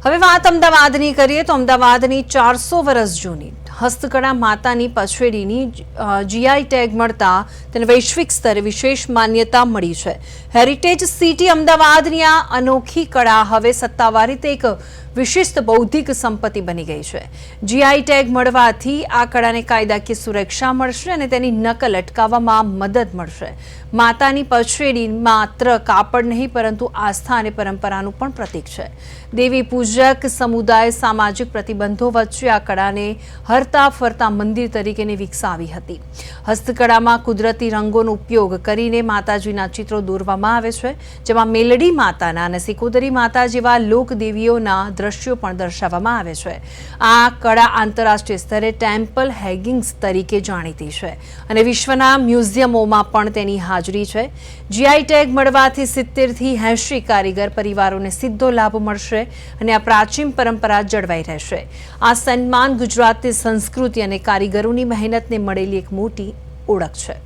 હવે વાત અમદાવાદની કરીએ તો અમદાવાદની 400 વર્ષ જૂની હસ્તકળા માતાની પછેડીની જીઆઈ ટેગ મળતા તેને વૈશ્વિક સ્તરે વિશેષ માન્યતા મળી છે। હેરિટેજ સિટી અમદાવાદની આ અનોખી કળા હવે સત્તાવાર રીતે એક વિશિષ્ટ બૌદ્ધિક સંપત્તિ બની ગઈ છે। જીઆઈ ટેગ મળવાથી આ કળાને કાયદાકીય સુરક્ષા મળશે અને તેની નકલ અટકાવવામાં મદદ મળશે। માતાની પછેડી માત્ર કાપડ નહીં પરંતુ આસ્થા અને પરંપરાનું પણ પ્રતીક છે। દેવી પૂજક સમુદાય સામાજિક પ્રતિબંધો વચ્ચે આ કળાને હરતા ફરતા મંદિર તરીકે વિકસાવી હતી। હસ્તકળામાં કુદરતી રંગોનો ઉપયોગ કરીને માતાજીના ચિત્રો દોરવામાં આવે છે, જેમાં મેલડી માતાના અને સિકોદરી માતા જેવા લોકદેવીઓના દ્રશ્યો પણ દર્શાવવામાં આવે છે। આ કળા આંતરરાષ્ટ્રીય સ્તરે ટેમ્પલ હેગિંગ્સ તરીકે જાણીતી છે અને વિશ્વના મ્યુઝિયમોમાં પણ તેની હાજરી છે। જીઆઈ ટેગ મળવાથી 70 થી 80 કારીગર પરિવારોને સીધો લાભ મળશે અને આ પ્રાચીન પરંપરા જળવાઈ રહેશે। આ સન્માન ગુજરાતની સંસ્કૃતિ અને કારીગરોની મહેનતને મળેલી એક મોટી ઓળખ છે।